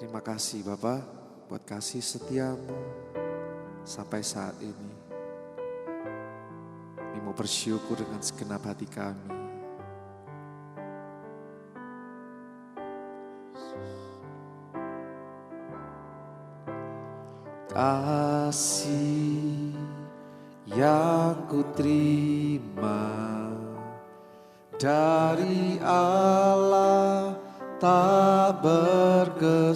Terima kasih Bapa buat kasih setiamu sampai saat ini. Kami mau bersyukur dengan segenap hati kami. Kasih yang ku terima dari Allah tak berkesudahan,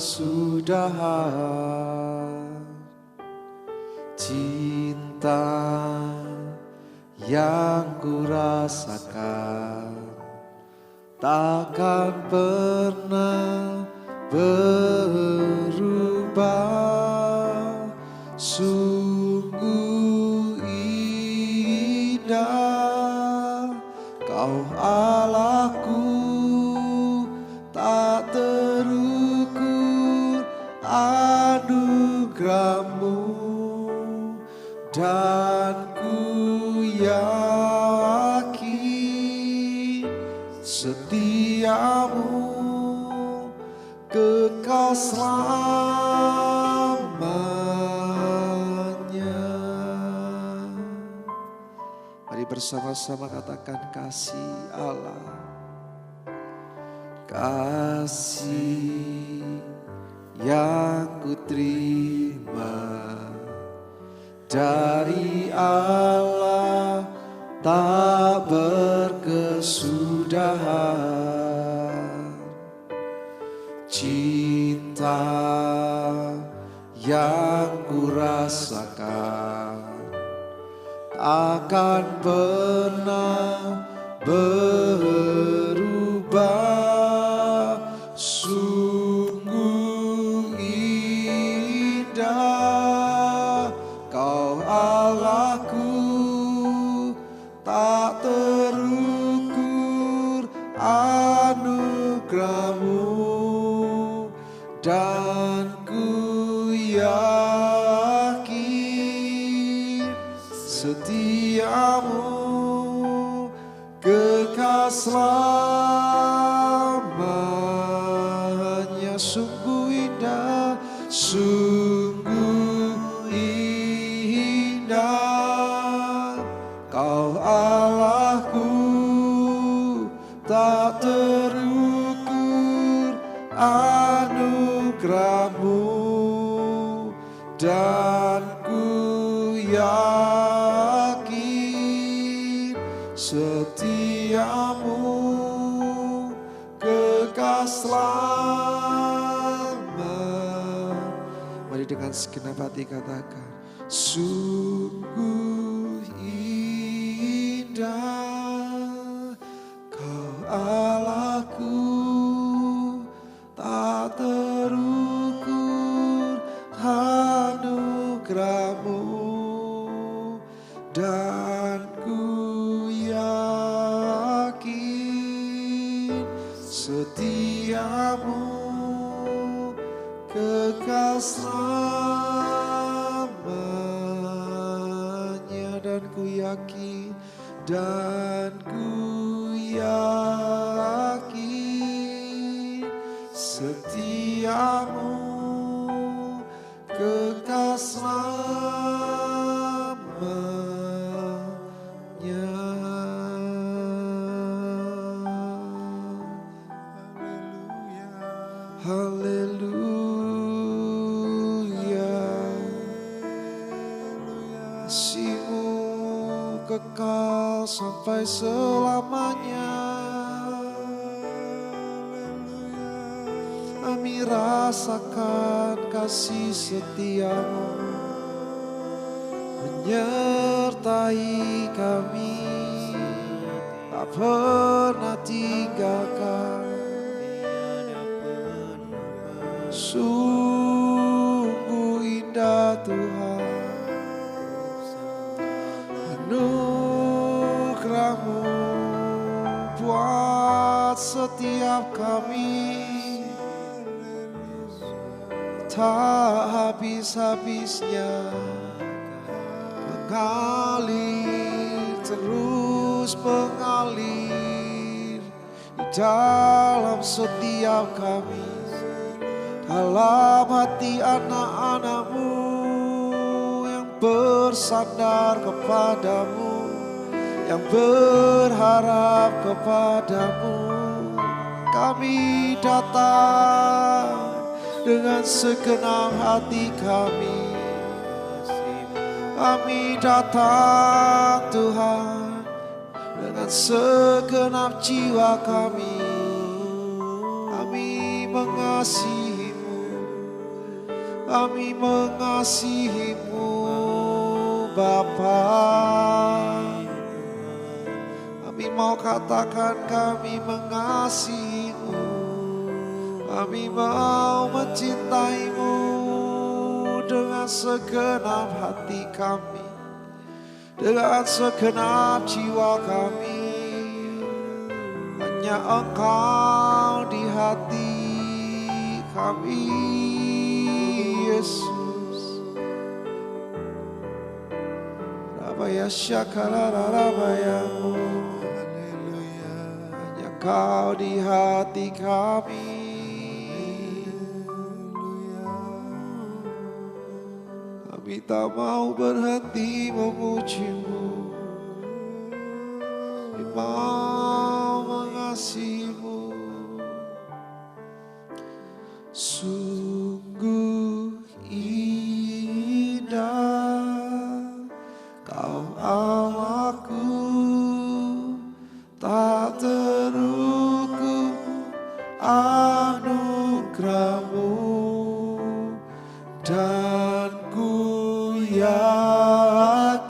cinta yang ku rasakan takkan pernah berubah. Sungguh indah Kau Allahku, tak terukur anugerahmu, dan ku yakin setiamu kekal selamanya. Mari bersama-sama katakan kasih Allah. Kasih yang ku terima dari Allah tak berkesudahan, cinta yang ku rasakan akan pernah berubah. Sungguh indah Kau Allahku, tak terukur anugerahmu, dan ku yakin setiamu kekal selamanya. Sungguh indah, sungguh indah Kau Allahku, tak terukur anugerahmu, dan ku yakin setiamu kekal selama. Mari dengan segenap hati katakan, sungguh indah Kau Allahku, tak terukur anugerahmu, dan ku yakin setiamu kekal selamanya. Dan ku yakin, dan ku yakin setiamu kekal selamanya. Haleluya, kasih-Mu kekal sampai selamanya. Kami rasakan kasih setiamu menyertai kami, tak pernah tinggalkan. Sungguh indah Tuhan anugerah-Mu buat setiap kami, tak habis-habisnya mengalir, terus mengalir di dalam setiap kami. dalam hati anak-anak-Mu yang bersandar kepadamu, yang berharap kepadamu. Kami datang dengan segenap hati kami. Kami datang Tuhan dengan segenap jiwa kami. Kami mengasihi-Mu, kami mengasihi-Mu Bapa. Kami mau katakan kami mengasihi-Mu, kami mau mencintai-Mu dengan segenap hati kami, dengan segenap jiwa kami. Hanya Engkau di hati kami, Yesus. Rabaya syakara rabayamu, hanya Kau di hati kami. Kami tak mau berhenti memuji-Mu, kami mau mengasihi-Mu. Sungguh indah Kau Allahku, tak terukur anugerah-Mu, dan ku yakin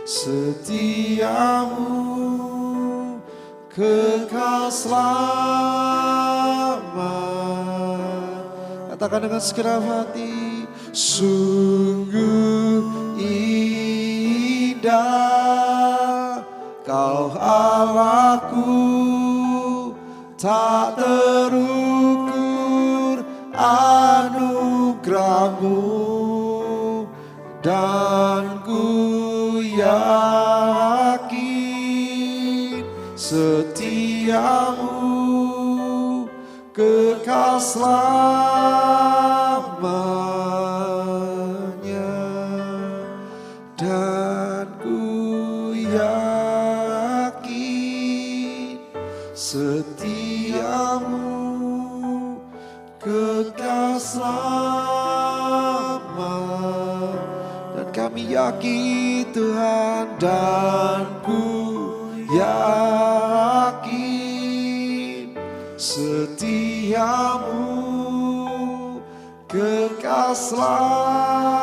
setiamu kekal selamat. Katakan dengan segenap hati, sungguh indah Kau Allahku, tak terukur anugerah-Mu, dan ku yakin setiamu kekal selamanya, dan ku yakin setiamu kekal selamat. Dan kami yakin Tuhan, dan ku yakin setiamu kekal selamanya.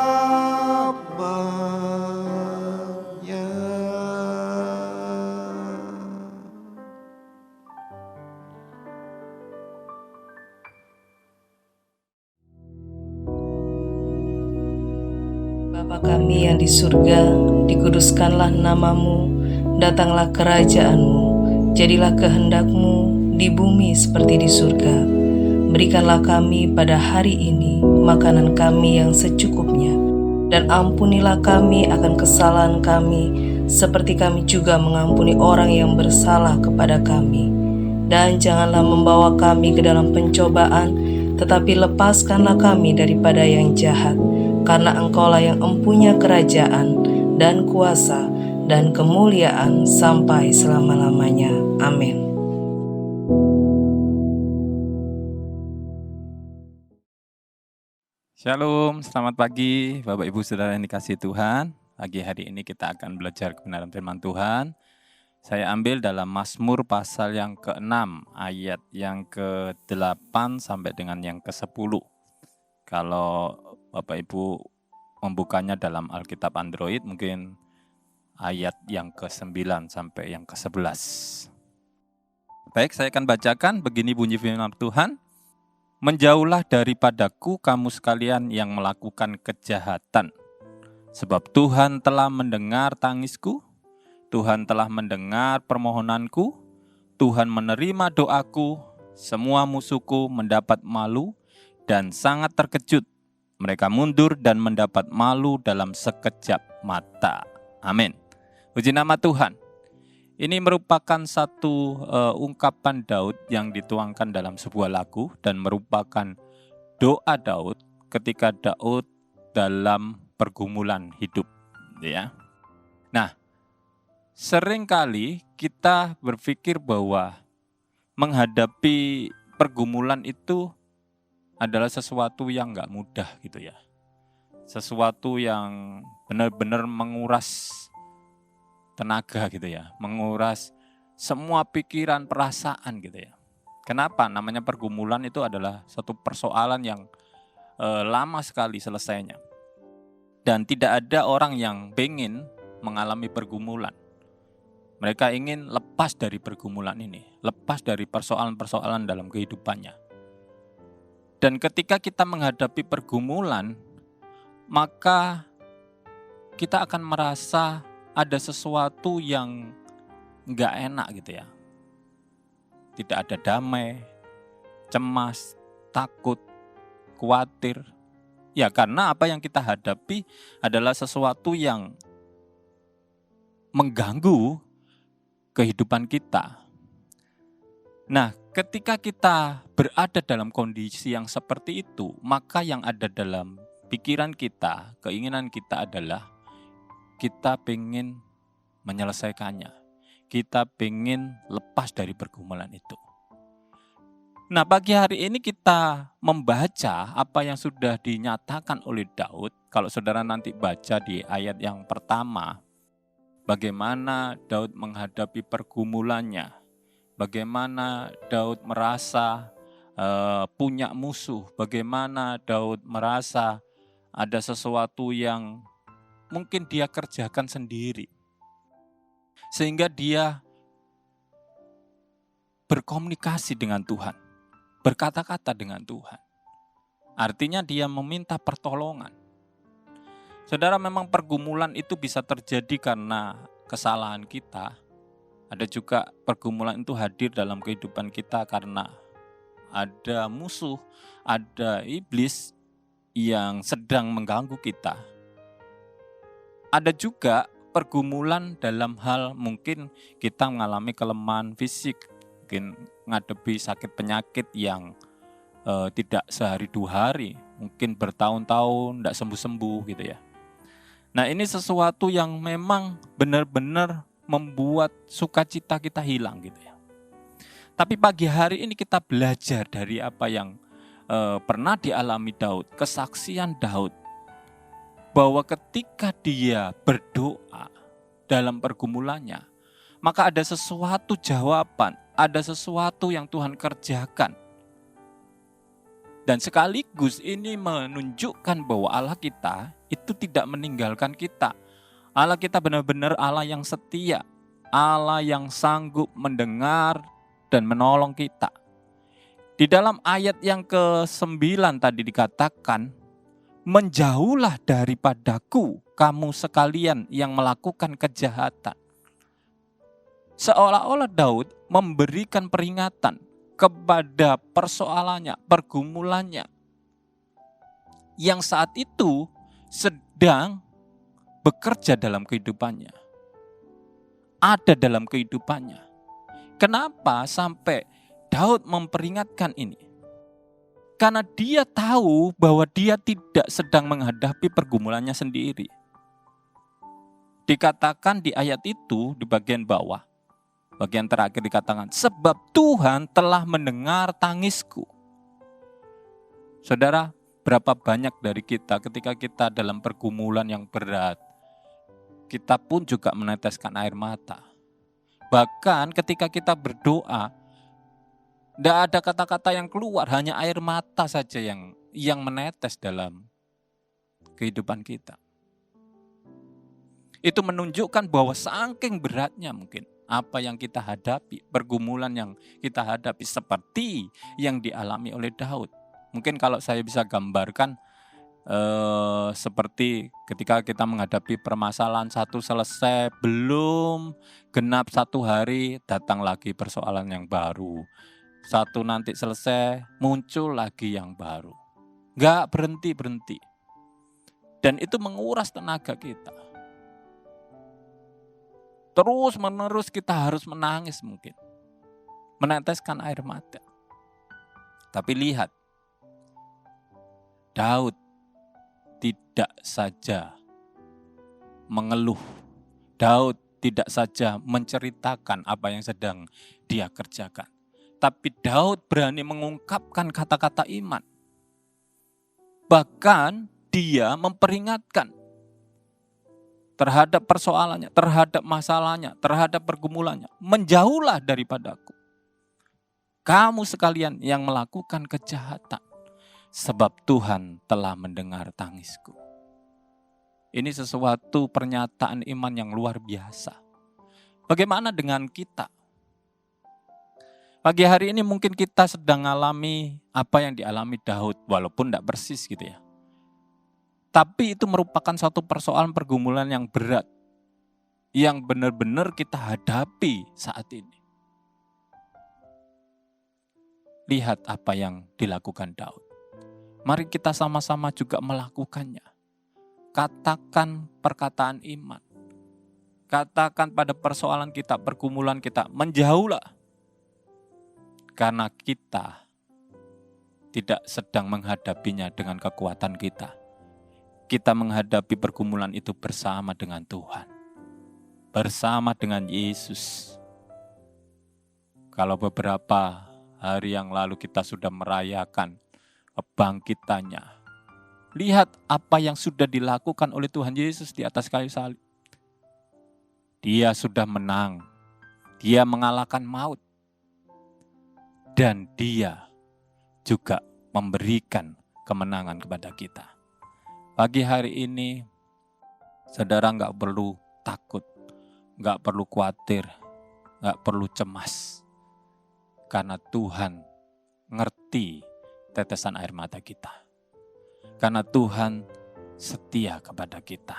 Bapa kami yang di surga, dikuduskanlah nama-Mu, datanglah kerajaan-Mu, jadilah kehendak-Mu di bumi seperti di surga. Berikanlah kami pada hari ini makanan kami yang secukupnya, dan ampunilah kami akan kesalahan kami, seperti kami juga mengampuni orang yang bersalah kepada kami. Dan janganlah membawa kami ke dalam pencobaan, tetapi lepaskanlah kami daripada yang jahat. Karena Engkaulah yang empunya kerajaan dan kuasa dan kemuliaan sampai selama-lamanya. Amin. Shalom, selamat pagi Bapak Ibu Saudara yang dikasihi Tuhan. Pagi hari ini kita akan belajar kebenaran firman Tuhan. Saya ambil dalam Mazmur pasal yang ke-6, ayat yang ke-8 sampai dengan yang ke-10. Kalau Bapak Ibu membukanya dalam Alkitab Android, mungkin ayat yang ke-9 sampai yang ke-11. Baik, saya akan bacakan, begini bunyi firman Tuhan. Menjauhlah daripadaku kamu sekalian yang melakukan kejahatan, sebab Tuhan telah mendengar tangisku, Tuhan telah mendengar permohonanku, Tuhan menerima doaku, semua musuhku mendapat malu dan sangat terkejut. Mereka mundur dan mendapat malu dalam sekejap mata. Amin. Puji nama Tuhan. Ini merupakan satu ungkapan Daud yang dituangkan dalam sebuah lagu dan merupakan doa Daud ketika Daud dalam pergumulan hidup, ya. Nah, seringkali kita berpikir bahwa menghadapi pergumulan itu adalah sesuatu yang nggak mudah gitu ya. Sesuatu yang benar-benar menguras tenaga gitu ya, menguras semua pikiran, perasaan gitu ya. Kenapa? Namanya pergumulan itu adalah satu persoalan yang lama sekali selesainya. Dan tidak ada orang yang pengen mengalami pergumulan. Mereka ingin lepas dari pergumulan ini, lepas dari persoalan-persoalan dalam kehidupannya. Dan ketika kita menghadapi pergumulan, maka kita akan merasa ada sesuatu yang nggak enak gitu ya. Tidak ada damai, cemas, takut, khawatir. Ya karena apa yang kita hadapi adalah sesuatu yang mengganggu kehidupan kita. Nah, ketika kita berada dalam kondisi yang seperti itu, maka yang ada dalam pikiran kita, keinginan kita adalah kita pengen menyelesaikannya. Kita pengen lepas dari pergumulan itu. Nah, pagi hari ini kita membaca apa yang sudah dinyatakan oleh Daud. Kalau saudara nanti baca di ayat yang pertama, bagaimana Daud menghadapi pergumulannya. Bagaimana Daud merasa punya musuh. Bagaimana Daud merasa ada sesuatu yang mungkin dia kerjakan sendiri. Sehingga dia berkomunikasi dengan Tuhan. Berkata-kata dengan Tuhan. Artinya dia meminta pertolongan. Saudara, memang pergumulan itu bisa terjadi karena kesalahan kita. Ada juga pergumulan itu hadir dalam kehidupan kita karena ada musuh, ada iblis yang sedang mengganggu kita. Ada juga pergumulan dalam hal mungkin kita mengalami kelemahan fisik, mungkin menghadapi sakit penyakit yang tidak sehari dua hari, mungkin bertahun-tahun tidak sembuh-sembuh gitu ya. Nah, ini sesuatu yang memang benar-benar membuat sukacita kita hilang gitu ya. Tapi pagi hari ini kita belajar dari apa yang pernah dialami Daud, kesaksian Daud, bahwa ketika dia berdoa dalam pergumulannya, maka ada sesuatu jawaban, ada sesuatu yang Tuhan kerjakan. Dan sekaligus ini menunjukkan bahwa Allah kita itu tidak meninggalkan kita. Allah kita benar-benar Allah yang setia, Allah yang sanggup mendengar dan menolong kita. Di dalam ayat yang ke-9 tadi dikatakan, menjauhlah daripadaku kamu sekalian yang melakukan kejahatan. Seolah-olah Daud memberikan peringatan kepada persoalannya, pergumulannya, yang saat itu sedang bekerja dalam kehidupannya. Ada dalam kehidupannya. Kenapa sampai Daud memperingatkan ini? Karena dia tahu bahwa dia tidak sedang menghadapi pergumulannya sendiri. Dikatakan di ayat itu di bagian bawah, bagian terakhir dikatakan, sebab Tuhan telah mendengar tangisku. Saudara, berapa banyak dari kita ketika kita dalam pergumulan yang berat, kita pun juga meneteskan air mata. Bahkan ketika kita berdoa, tidak ada kata-kata yang keluar, hanya air mata saja yang menetes dalam kehidupan kita. Itu menunjukkan bahwa saking beratnya mungkin apa yang kita hadapi, pergumulan yang kita hadapi seperti yang dialami oleh Daud. Mungkin kalau saya bisa gambarkan seperti ketika kita menghadapi permasalahan satu selesai, belum genap 1 hari, datang lagi persoalan yang baru. Satu nanti selesai, muncul lagi yang baru. Gak berhenti-berhenti. Dan itu menguras tenaga kita. Terus menerus kita harus menangis mungkin. Meneteskan air mata. Tapi lihat, Daud tidak saja mengeluh. Daud tidak saja menceritakan apa yang sedang dia kerjakan. Tapi Daud berani mengungkapkan kata-kata iman. Bahkan dia memperingatkan terhadap persoalannya, terhadap masalahnya, terhadap pergumulannya. Menjauhlah daripadaku. Kamu sekalian yang melakukan kejahatan. Sebab Tuhan telah mendengar tangisku. Ini sesuatu pernyataan iman yang luar biasa. Bagaimana dengan kita? Pagi hari ini mungkin kita sedang mengalami apa yang dialami Daud, walaupun tidak persis gitu ya. Tapi itu merupakan satu persoalan pergumulan yang berat, yang benar-benar kita hadapi saat ini. Lihat apa yang dilakukan Daud. Mari kita sama-sama juga melakukannya. Katakan perkataan iman. Katakan pada persoalan kita, pergumulan kita, menjauhlah. Karena kita tidak sedang menghadapinya dengan kekuatan kita. Kita menghadapi pergumulan itu bersama dengan Tuhan. Bersama dengan Yesus. Kalau beberapa hari yang lalu kita sudah merayakan kebangkitannya. Lihat apa yang sudah dilakukan oleh Tuhan Yesus di atas kayu salib. Dia sudah menang. Dia mengalahkan maut. Dan dia juga memberikan kemenangan kepada kita. Pagi hari ini, saudara nggak perlu takut, nggak perlu khawatir, nggak perlu cemas. Karena Tuhan ngerti tetesan air mata kita. Karena Tuhan setia kepada kita.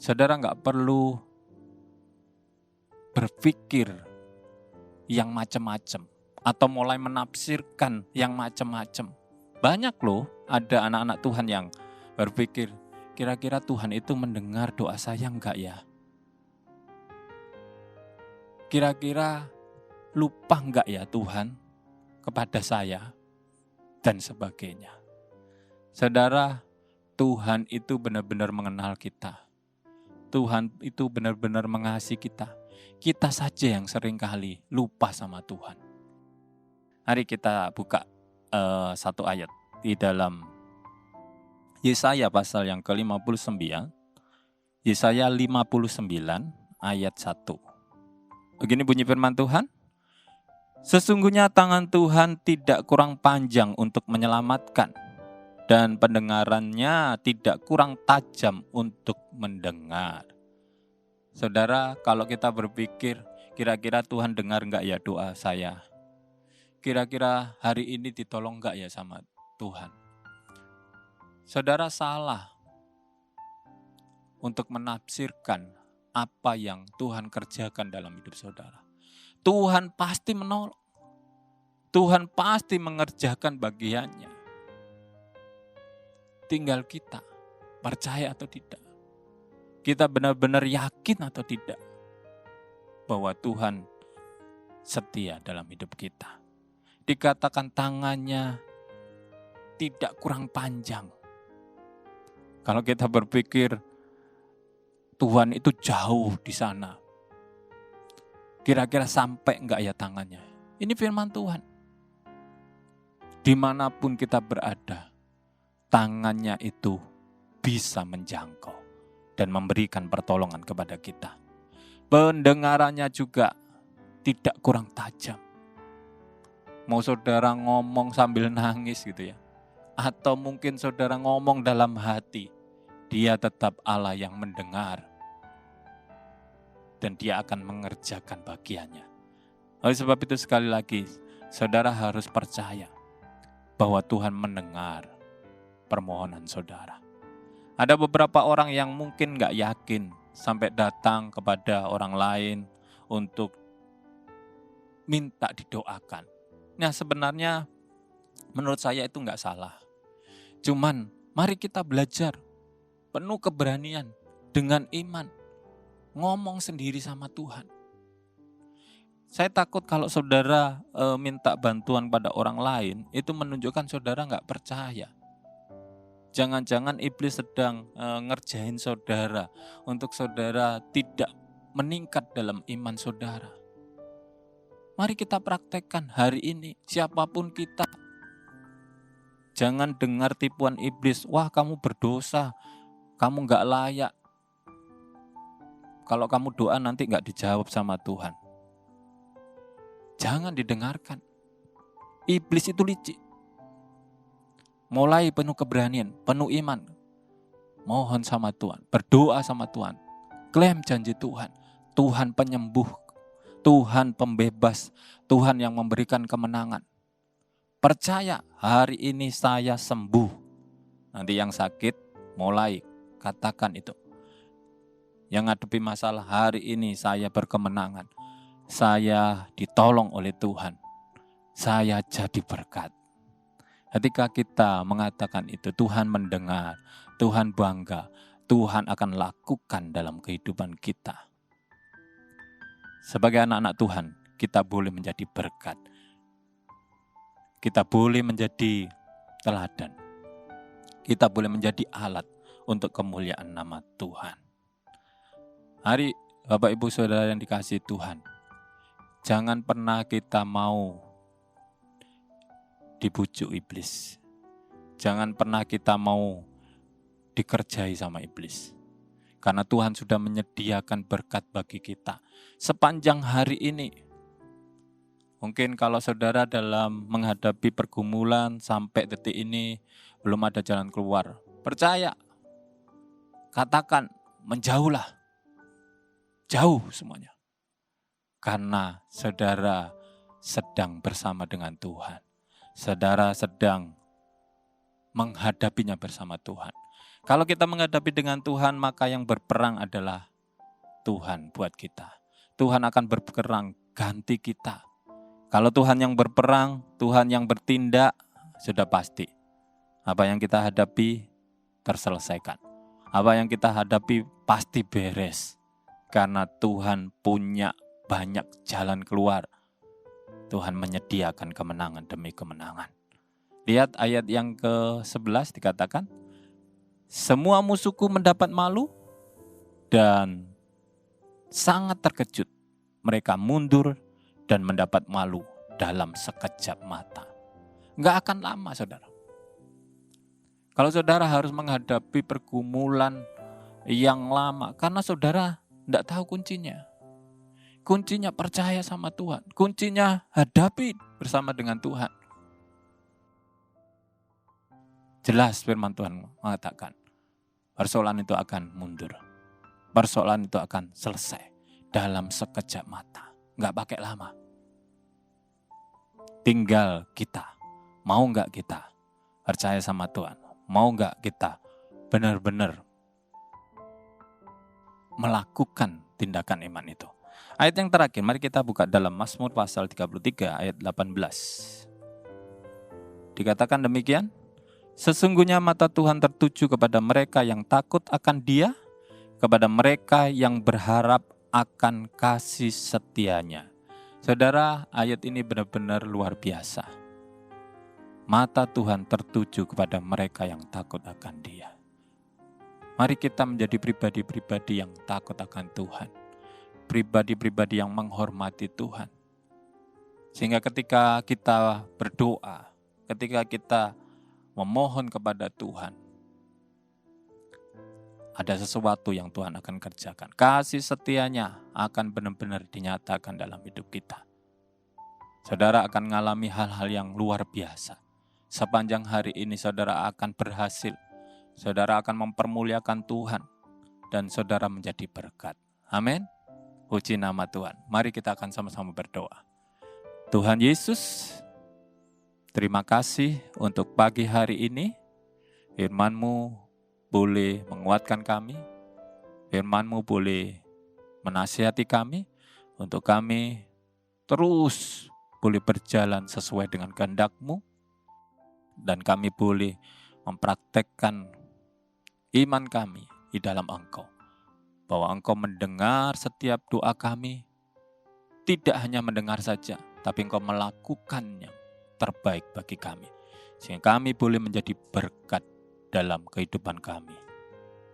Saudara nggak perlu berpikir yang macam-macam atau mulai menafsirkan yang macam-macam. Banyak loh ada anak-anak Tuhan yang berpikir, kira-kira Tuhan itu mendengar doa saya enggak ya? Kira-kira lupa enggak ya Tuhan kepada saya? Dan sebagainya. Saudara, Tuhan itu benar-benar mengenal kita. Tuhan itu benar-benar mengasihi kita. Kita saja yang seringkali lupa sama Tuhan. Mari kita buka satu ayat di dalam Yesaya pasal yang ke-59. Yesaya 59 ayat 1. Begini bunyi firman Tuhan. Sesungguhnya tangan Tuhan tidak kurang panjang untuk menyelamatkan, dan pendengarannya tidak kurang tajam untuk mendengar. Saudara, kalau kita berpikir, kira-kira Tuhan dengar enggak ya doa saya? Kira-kira hari ini ditolong enggak ya sama Tuhan? Saudara salah untuk menafsirkan apa yang Tuhan kerjakan dalam hidup saudara. Tuhan pasti menolong. Tuhan pasti mengerjakan bagiannya. Tinggal kita percaya atau tidak. Kita benar-benar yakin atau tidak bahwa Tuhan setia dalam hidup kita. Dikatakan tangannya tidak kurang panjang. Kalau kita berpikir Tuhan itu jauh di sana, kira-kira sampai enggak ya tangannya? Ini firman Tuhan. Dimanapun kita berada, tangannya itu bisa menjangkau dan memberikan pertolongan kepada kita. Pendengarannya juga tidak kurang tajam. Mau saudara ngomong sambil nangis gitu ya, atau mungkin saudara ngomong dalam hati, Dia tetap Allah yang mendengar. Dan Dia akan mengerjakan bagiannya. Oleh sebab itu sekali lagi, saudara harus percaya bahwa Tuhan mendengar permohonan saudara. Ada beberapa orang yang mungkin gak yakin sampai datang kepada orang lain untuk minta didoakan. Nah sebenarnya menurut saya itu gak salah. Cuman mari kita belajar penuh keberanian dengan iman. ngomong sendiri sama Tuhan. Saya takut kalau saudara minta bantuan pada orang lain, itu menunjukkan saudara nggak percaya. Jangan-jangan iblis sedang ngerjain saudara untuk saudara tidak meningkat dalam iman saudara. Mari kita praktekkan hari ini, siapapun kita. Jangan dengar tipuan iblis, wah kamu berdosa, kamu nggak layak. Kalau kamu doa nanti nggak dijawab sama Tuhan. Jangan didengarkan. Iblis itu licik. Mulai penuh keberanian, penuh iman. Mohon sama Tuhan, berdoa sama Tuhan. Klaim janji Tuhan. Tuhan penyembuh, Tuhan pembebas, Tuhan yang memberikan kemenangan. Percaya hari ini saya sembuh. Nanti yang sakit mulai katakan itu. Yang ngadepi masalah hari ini saya berkemenangan. Saya ditolong oleh Tuhan. Saya jadi berkat. Ketika kita mengatakan itu, Tuhan mendengar, Tuhan bangga, Tuhan akan lakukan dalam kehidupan kita. Sebagai anak-anak Tuhan, kita boleh menjadi berkat. Kita boleh menjadi teladan. Kita boleh menjadi alat untuk kemuliaan nama Tuhan. Hari Bapak Ibu Saudara yang dikasihi Tuhan, jangan pernah kita mau dibujuk iblis. Jangan pernah kita mau dikerjai sama iblis. Karena Tuhan sudah menyediakan berkat bagi kita sepanjang hari ini. Mungkin kalau saudara dalam menghadapi pergumulan sampai detik ini belum ada jalan keluar, percaya, katakan menjauhlah, jauh semuanya. Karena saudara sedang bersama dengan Tuhan. Saudara sedang menghadapinya bersama Tuhan. Kalau kita menghadapi dengan Tuhan, maka yang berperang adalah Tuhan buat kita. Tuhan akan berperang ganti kita. Kalau Tuhan yang berperang, Tuhan yang bertindak, sudah pasti. Apa yang kita hadapi terselesaikan. Apa yang kita hadapi pasti beres. Karena Tuhan punya banyak jalan keluar. Tuhan menyediakan kemenangan demi kemenangan. Lihat ayat yang ke-11 dikatakan, semua musuhku mendapat malu dan sangat terkejut. Mereka mundur dan mendapat malu dalam sekejap mata. Enggak akan lama, saudara. Kalau saudara harus menghadapi pergumulan yang lama, karena saudara enggak tahu kuncinya. Kuncinya percaya sama Tuhan. Kuncinya hadapi bersama dengan Tuhan. Jelas firman Tuhan mengatakan, persoalan itu akan mundur. Persoalan itu akan selesai dalam sekejap mata. Enggak pakai lama. Tinggal kita. Mau enggak kita percaya sama Tuhan? Mau enggak kita benar-benar melakukan tindakan iman itu? Ayat yang terakhir, mari kita buka dalam Mazmur pasal 33 ayat 18. Dikatakan demikian, sesungguhnya mata Tuhan tertuju kepada mereka yang takut akan Dia, kepada mereka yang berharap akan kasih setianya. Saudara, ayat ini benar-benar luar biasa. Mata Tuhan tertuju kepada mereka yang takut akan Dia. Mari kita menjadi pribadi-pribadi yang takut akan Tuhan. Pribadi-pribadi yang menghormati Tuhan. Sehingga ketika kita berdoa, ketika kita memohon kepada Tuhan, ada sesuatu yang Tuhan akan kerjakan. Kasih setianya akan benar-benar dinyatakan dalam hidup kita. Saudara akan mengalami hal-hal yang luar biasa. Sepanjang hari ini saudara akan berhasil. Saudara akan mempermuliakan Tuhan. Dan saudara menjadi berkat. Amin. Puji nama Tuhan. Mari kita akan sama-sama berdoa. Tuhan Yesus, terima kasih untuk pagi hari ini. Firman-Mu boleh menguatkan kami. Firman-Mu boleh menasihati kami. Untuk kami terus boleh berjalan sesuai dengan kehendak-Mu. Dan kami boleh mempraktekkan iman kami di dalam Engkau. bahwa Engkau mendengar setiap doa kami. Tidak hanya mendengar saja, tapi Engkau melakukannya terbaik bagi kami. Sehingga kami boleh menjadi berkat dalam kehidupan kami.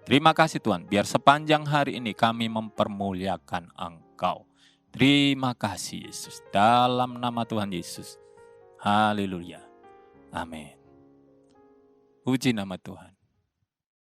Terima kasih Tuhan, biar sepanjang hari ini kami mempermuliakan Engkau. Terima kasih Yesus, dalam nama Tuhan Yesus. Haleluya. Amin. Puji nama Tuhan.